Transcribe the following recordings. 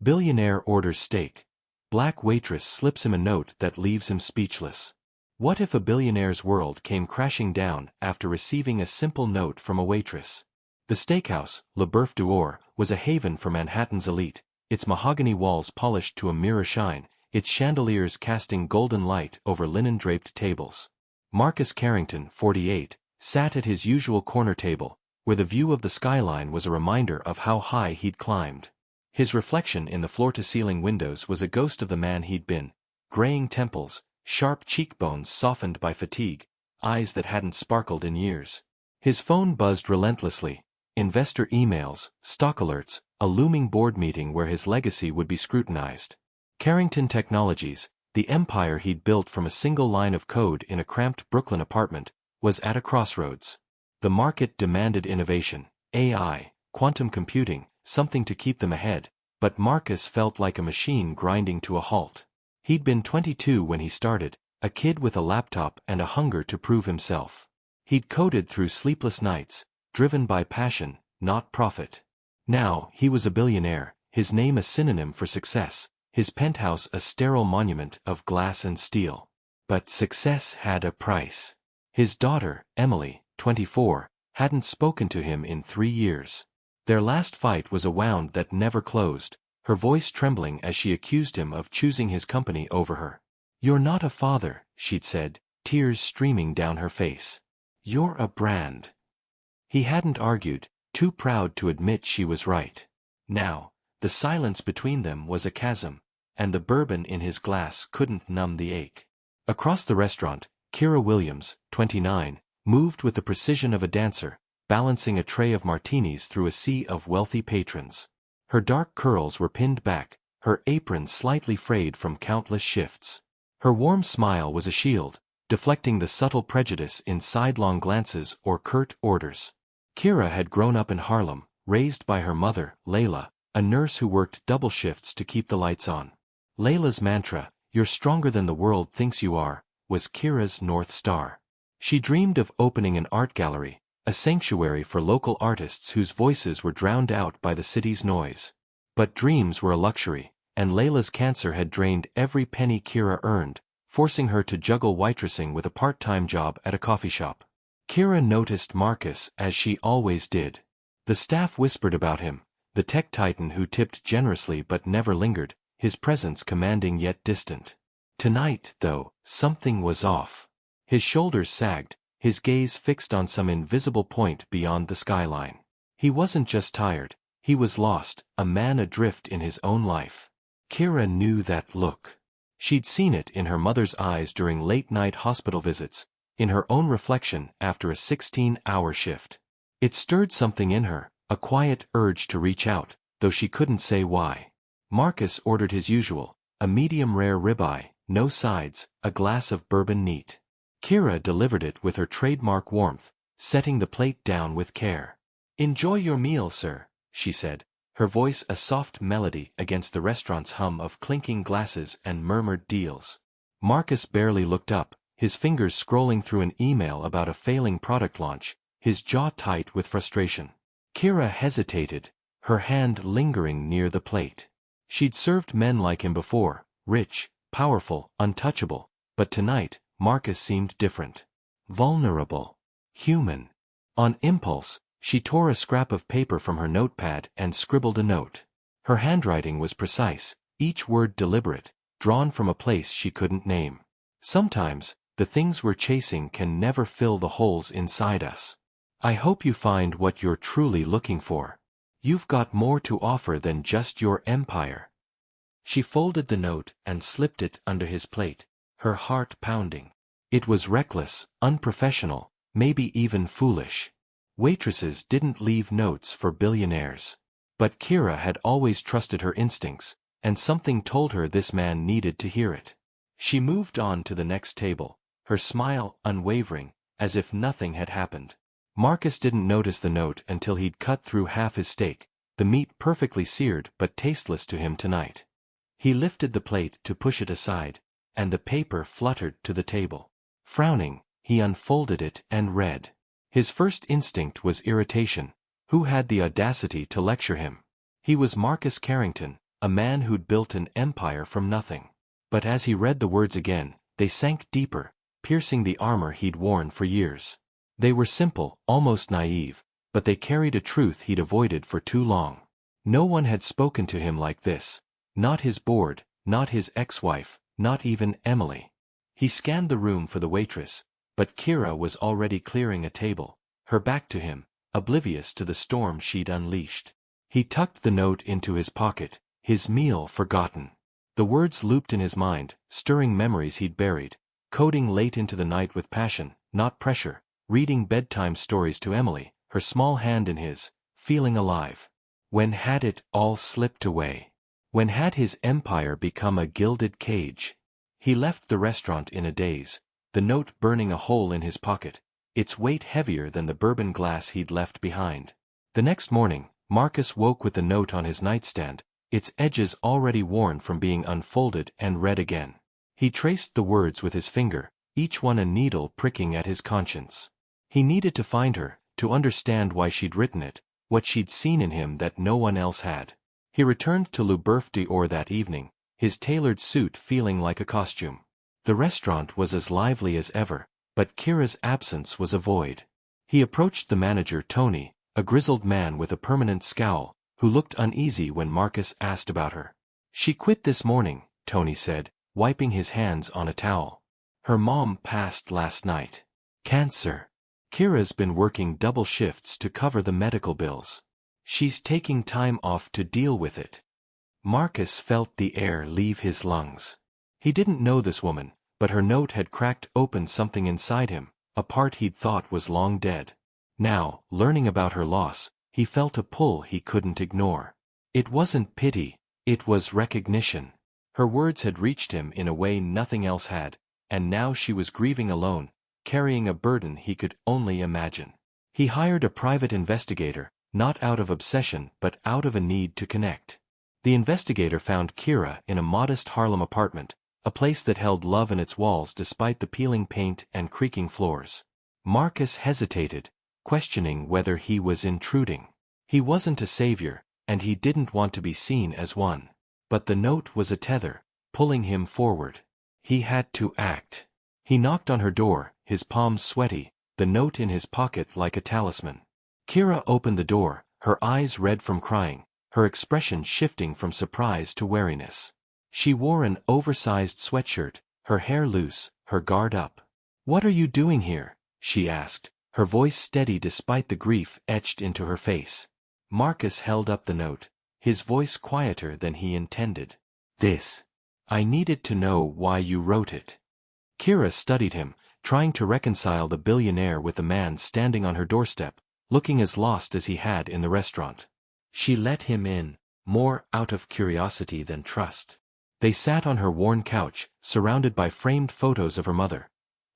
Billionaire orders steak. Black waitress slips him a note that leaves him speechless. What if a billionaire's world came crashing down after receiving a simple note from a waitress? The steakhouse, Le Boeuf d'Or, was a haven for Manhattan's elite, its mahogany walls polished to a mirror shine, its chandeliers casting golden light over linen-draped tables. Marcus Carrington, 48, sat at his usual corner table, where the view of the skyline was a reminder of how high he'd climbed. His reflection in the floor-to-ceiling windows was a ghost of the man he'd been, graying temples, sharp cheekbones softened by fatigue, eyes that hadn't sparkled in years. His phone buzzed relentlessly. Investor emails, stock alerts, a looming board meeting where his legacy would be scrutinized. Carrington Technologies, the empire he'd built from a single line of code in a cramped Brooklyn apartment, was at a crossroads. The market demanded innovation, AI, quantum computing, something to keep them ahead, but Marcus felt like a machine grinding to a halt. He'd been 22 when he started, a kid with a laptop and a hunger to prove himself. He'd coded through sleepless nights, driven by passion, not profit. Now, he was a billionaire, his name a synonym for success, his penthouse a sterile monument of glass and steel. But success had a price. His daughter, Emily, 24, hadn't spoken to him in 3 years. Their last fight was a wound that never closed, her voice trembling as she accused him of choosing his company over her. "You're not a father," she'd said, tears streaming down her face. "You're a brand." He hadn't argued, too proud to admit she was right. Now, the silence between them was a chasm, and the bourbon in his glass couldn't numb the ache. Across the restaurant, Kira Williams, 29, moved with the precision of a dancer, balancing a tray of martinis through a sea of wealthy patrons. Her dark curls were pinned back, her apron slightly frayed from countless shifts. Her warm smile was a shield, deflecting the subtle prejudice in sidelong glances or curt orders. Kira had grown up in Harlem, raised by her mother, Layla, a nurse who worked double shifts to keep the lights on. Layla's mantra, "You're stronger than the world thinks you are," was Kira's North Star. She dreamed of opening an art gallery, a sanctuary for local artists whose voices were drowned out by the city's noise. But dreams were a luxury, and Layla's cancer had drained every penny Kira earned, forcing her to juggle waitressing with a part-time job at a coffee shop. Kira noticed Marcus as she always did. The staff whispered about him, the tech titan who tipped generously but never lingered, his presence commanding yet distant. Tonight, though, something was off. His shoulders sagged, his gaze fixed on some invisible point beyond the skyline. He wasn't just tired, he was lost, a man adrift in his own life. Kira knew that look. She'd seen it in her mother's eyes during late-night hospital visits, in her own reflection after a 16-hour shift. It stirred something in her, a quiet urge to reach out, though she couldn't say why. Marcus ordered his usual, a medium-rare ribeye, no sides, a glass of bourbon neat. Kira delivered it with her trademark warmth, setting the plate down with care. "Enjoy your meal, sir," she said, her voice a soft melody against the restaurant's hum of clinking glasses and murmured deals. Marcus barely looked up, his fingers scrolling through an email about a failing product launch, his jaw tight with frustration. Kira hesitated, her hand lingering near the plate. She'd served men like him before, rich, powerful, untouchable, but tonight, Marcus seemed different. Vulnerable. Human. On impulse, she tore a scrap of paper from her notepad and scribbled a note. Her handwriting was precise, each word deliberate, drawn from a place she couldn't name. "Sometimes, the things we're chasing can never fill the holes inside us. I hope you find what you're truly looking for. You've got more to offer than just your empire." She folded the note and slipped it under his plate, her heart pounding. It was reckless, unprofessional, maybe even foolish. Waitresses didn't leave notes for billionaires. But Kira had always trusted her instincts, and something told her this man needed to hear it. She moved on to the next table, her smile unwavering, as if nothing had happened. Marcus didn't notice the note until he'd cut through half his steak, the meat perfectly seared but tasteless to him tonight. He lifted the plate to push it aside, and the paper fluttered to the table. Frowning, he unfolded it and read. His first instinct was irritation. Who had the audacity to lecture him? He was Marcus Carrington, a man who'd built an empire from nothing. But as he read the words again, they sank deeper, piercing the armor he'd worn for years. They were simple, almost naive, but they carried a truth he'd avoided for too long. No one had spoken to him like this. Not his board, not his ex-wife, not even Emily. He scanned the room for the waitress, but Kira was already clearing a table, her back to him, oblivious to the storm she'd unleashed. He tucked the note into his pocket, his meal forgotten. The words looped in his mind, stirring memories he'd buried, coding late into the night with passion, not pressure, reading bedtime stories to Emily, her small hand in his, feeling alive. When had it all slipped away? When had his empire become a gilded cage? He left the restaurant in a daze, the note burning a hole in his pocket, its weight heavier than the bourbon glass he'd left behind. The next morning, Marcus woke with the note on his nightstand, its edges already worn from being unfolded and read again. He traced the words with his finger, each one a needle pricking at his conscience. He needed to find her, to understand why she'd written it, what she'd seen in him that no one else had. He returned to Le Boeuf d'Or that evening, his tailored suit feeling like a costume. The restaurant was as lively as ever, but Kira's absence was a void. He approached the manager, Tony, a grizzled man with a permanent scowl, who looked uneasy when Marcus asked about her. "She quit this morning," Tony said, wiping his hands on a towel. "Her mom passed last night. Cancer. Kira's been working double shifts to cover the medical bills. She's taking time off to deal with it." Marcus felt the air leave his lungs. He didn't know this woman, but her note had cracked open something inside him, a part he'd thought was long dead. Now, learning about her loss, he felt a pull he couldn't ignore. It wasn't pity, it was recognition. Her words had reached him in a way nothing else had, and now she was grieving alone, carrying a burden he could only imagine. He hired a private investigator, not out of obsession but out of a need to connect. The investigator found Kira in a modest Harlem apartment, a place that held love in its walls despite the peeling paint and creaking floors. Marcus hesitated, questioning whether he was intruding. He wasn't a savior, and he didn't want to be seen as one. But the note was a tether, pulling him forward. He had to act. He knocked on her door, his palms sweaty, the note in his pocket like a talisman. Kira opened the door, her eyes red from crying, her expression shifting from surprise to wariness. She wore an oversized sweatshirt, her hair loose, her guard up. "What are you doing here?" she asked, her voice steady despite the grief etched into her face. Marcus held up the note, his voice quieter than he intended. I needed to know why you wrote it." Kira studied him, trying to reconcile the billionaire with the man standing on her doorstep, looking as lost as he had in the restaurant. She let him in, more out of curiosity than trust. They sat on her worn couch, surrounded by framed photos of her mother.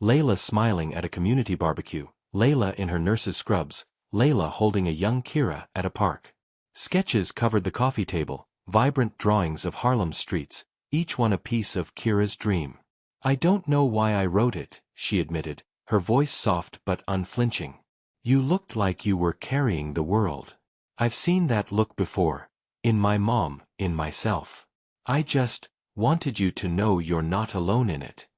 Layla smiling at a community barbecue, Layla in her nurse's scrubs, Layla holding a young Kira at a park. Sketches covered the coffee table, vibrant drawings of Harlem's streets, each one a piece of Kira's dream. "I don't know why I wrote it," she admitted, her voice soft but unflinching. "You looked like you were carrying the world. I've seen that look before. In my mom, in myself. I just wanted you to know you're not alone in it."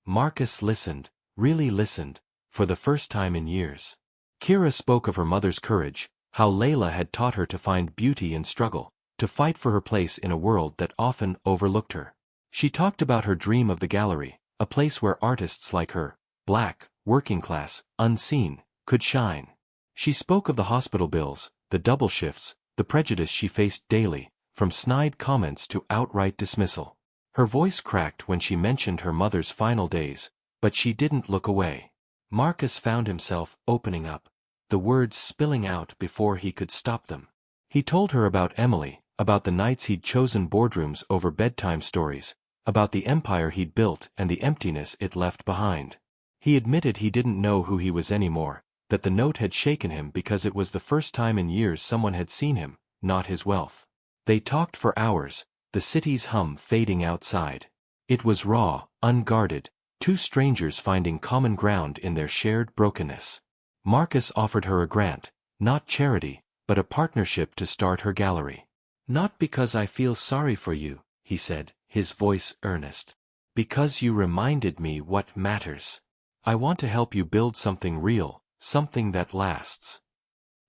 Marcus listened, really listened, for the first time in years. Kira spoke of her mother's courage, how Layla had taught her to find beauty in struggle, to fight for her place in a world that often overlooked her. She talked about her dream of the gallery, a place where artists like her, black, working class, unseen, could shine. She spoke of the hospital bills, the double shifts, the prejudice she faced daily, from snide comments to outright dismissal. Her voice cracked when she mentioned her mother's final days, but she didn't look away. Marcus found himself opening up, the words spilling out before he could stop them. He told her about Emily, about the nights he'd chosen boardrooms over bedtime stories, about the empire he'd built and the emptiness it left behind. He admitted he didn't know who he was anymore, that the note had shaken him because it was the first time in years someone had seen him, not his wealth. They talked for hours, the city's hum fading outside. It was raw, unguarded, two strangers finding common ground in their shared brokenness. Marcus offered her a grant, not charity, but a partnership to start her gallery. Not because I feel sorry for you, he said, his voice earnest. Because you reminded me what matters. I want to help you build something real, something that lasts.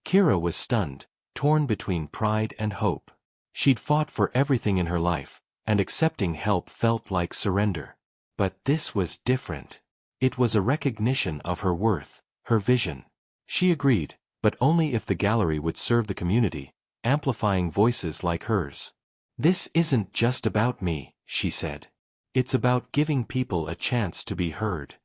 Kira was stunned, torn between pride and hope. She'd fought for everything in her life, and accepting help felt like surrender. But this was different. It was a recognition of her worth, her vision. She agreed, but only if the gallery would serve the community, amplifying voices like hers. This isn't just about me, she said. It's about giving people a chance to be heard.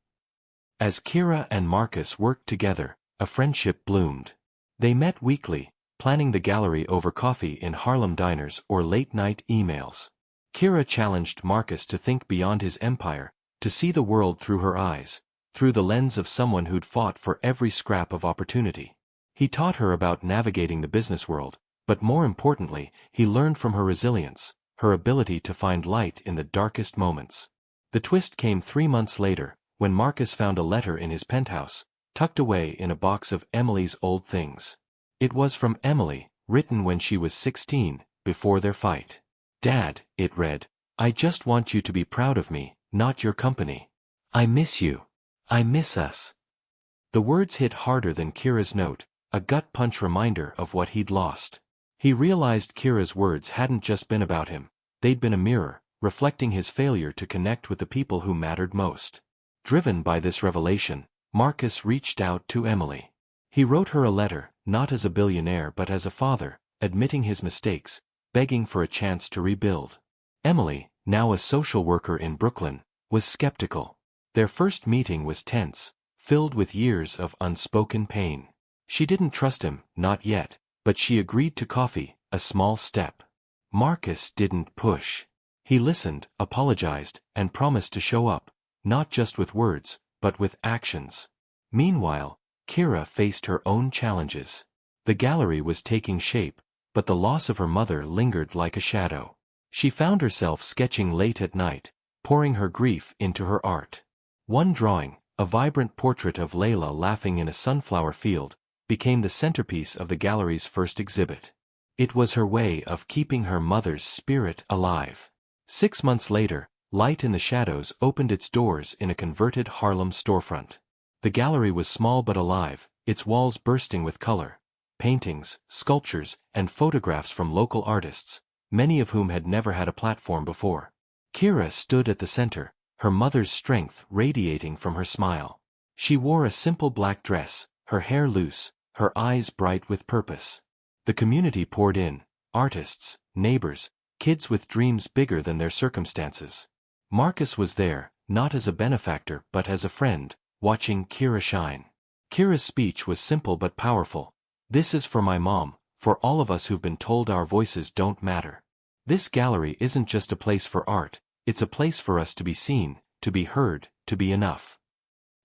As Kira and Marcus worked together, a friendship bloomed. They met weekly, planning the gallery over coffee in Harlem diners or late-night emails. Kira challenged Marcus to think beyond his empire, to see the world through her eyes, through the lens of someone who'd fought for every scrap of opportunity. He taught her about navigating the business world, but more importantly, he learned from her resilience, her ability to find light in the darkest moments. The twist came 3 months later, when Marcus found a letter in his penthouse, tucked away in a box of Emily's old things. It was from Emily, written when she was 16, before their fight. Dad, it read, I just want you to be proud of me, not your company. I miss you. I miss us. The words hit harder than Kira's note, a gut-punch reminder of what he'd lost. He realized Kira's words hadn't just been about him, they'd been a mirror, reflecting his failure to connect with the people who mattered most. Driven by this revelation, Marcus reached out to Emily. He wrote her a letter, not as a billionaire but as a father, admitting his mistakes, begging for a chance to rebuild. Emily, now a social worker in Brooklyn, was skeptical. Their first meeting was tense, filled with years of unspoken pain. She didn't trust him, not yet, but she agreed to coffee, a small step. Marcus didn't push. He listened, apologized, and promised to show up, not just with words, but with actions. Meanwhile, Kira faced her own challenges. The gallery was taking shape, but the loss of her mother lingered like a shadow. She found herself sketching late at night, pouring her grief into her art. One drawing, a vibrant portrait of Layla laughing in a sunflower field, became the centerpiece of the gallery's first exhibit. It was her way of keeping her mother's spirit alive. 6 months later, Light in the Shadows opened its doors in a converted Harlem storefront. The gallery was small but alive, its walls bursting with color. Paintings, sculptures, and photographs from local artists, many of whom had never had a platform before. Kira stood at the center, her mother's strength radiating from her smile. She wore a simple black dress, her hair loose, her eyes bright with purpose. The community poured in, artists, neighbors, kids with dreams bigger than their circumstances. Marcus was there, not as a benefactor but as a friend, watching Kira shine. Kira's speech was simple but powerful. This is for my mom, for all of us who've been told our voices don't matter. This gallery isn't just a place for art, it's a place for us to be seen, to be heard, to be enough.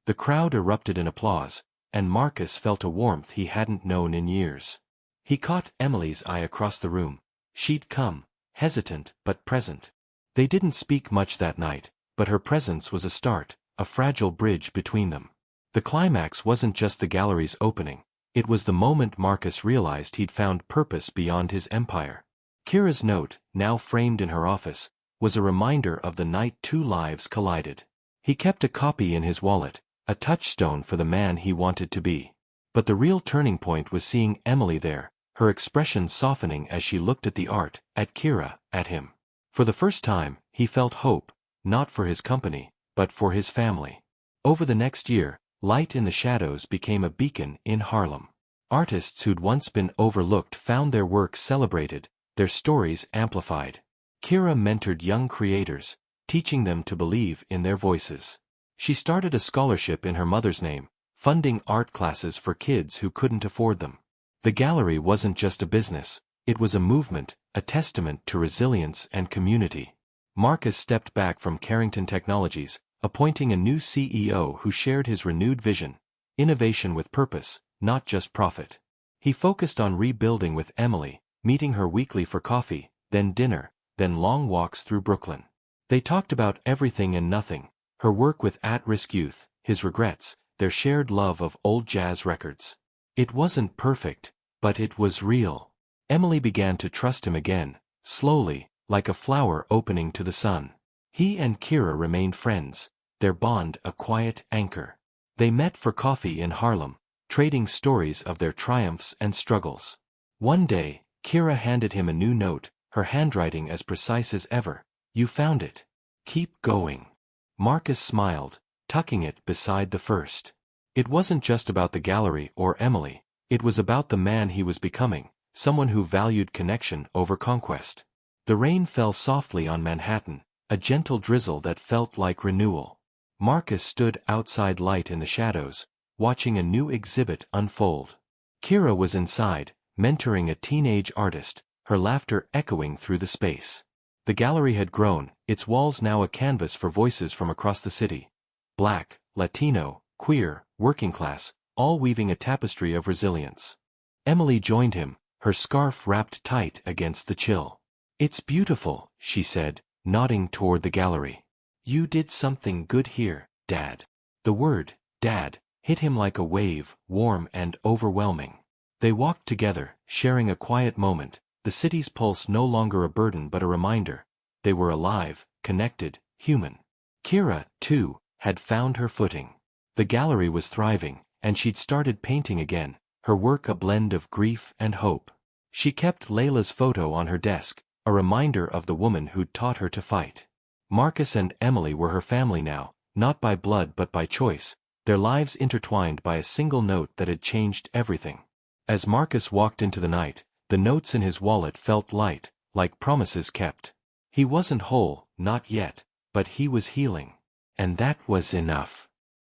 The crowd erupted in applause, and Marcus felt a warmth he hadn't known in years. He caught Emily's eye across the room. She'd come, hesitant but present. They didn't speak much that night, but her presence was a start, a fragile bridge between them. The climax wasn't just the gallery's opening, it was the moment Marcus realized he'd found purpose beyond his empire. Kira's note, now framed in her office, was a reminder of the night 2 lives collided. He kept a copy in his wallet, a touchstone for the man he wanted to be. But the real turning point was seeing Emily there, her expression softening as she looked at the art, at Kira, at him. For the first time, he felt hope, not for his company, but for his family. Over the next year, Light in the Shadows became a beacon in Harlem. Artists who'd once been overlooked found their work celebrated, their stories amplified. Kira mentored young creators, teaching them to believe in their voices. She started a scholarship in her mother's name, funding art classes for kids who couldn't afford them. The gallery wasn't just a business, it was a movement, a testament to resilience and community. Marcus stepped back from Carrington Technologies, appointing a new CEO who shared his renewed vision, innovation with purpose, not just profit. He focused on rebuilding with Emily, meeting her weekly for coffee, then dinner, then long walks through Brooklyn. They talked about everything and nothing, her work with at-risk youth, his regrets, their shared love of old jazz records. It wasn't perfect, but it was real. Emily began to trust him again, slowly, like a flower opening to the sun. He and Kira remained friends, their bond a quiet anchor. They met for coffee in Harlem, trading stories of their triumphs and struggles. One day, Kira handed him a new note, her handwriting as precise as ever. "You found it. Keep going." Marcus smiled, tucking it beside the first. It wasn't just about the gallery or Emily, it was about the man he was becoming, someone who valued connection over conquest. The rain fell softly on Manhattan, a gentle drizzle that felt like renewal. Marcus stood outside light in the shadows, watching a new exhibit unfold. Kira was inside, mentoring a teenage artist, her laughter echoing through the space. The gallery had grown, its walls now a canvas for voices from across the city. Black, Latino, queer, working class, all weaving a tapestry of resilience. Emily joined him, her scarf wrapped tight against the chill. "It's beautiful," she said, nodding toward the gallery. "You did something good here, Dad." The word, Dad, hit him like a wave, warm and overwhelming. They walked together, sharing a quiet moment, the city's pulse no longer a burden but a reminder. They were alive, connected, human. Kira, too, had found her footing. The gallery was thriving, and she'd started painting again, her work a blend of grief and hope. She kept Layla's photo on her desk, a reminder of the woman who'd taught her to fight. Marcus and Emily were her family now, not by blood but by choice, their lives intertwined by a single note that had changed everything. As Marcus walked into the night, the notes in his wallet felt light, like promises kept. He wasn't whole, not yet, but he was healing. And that was enough.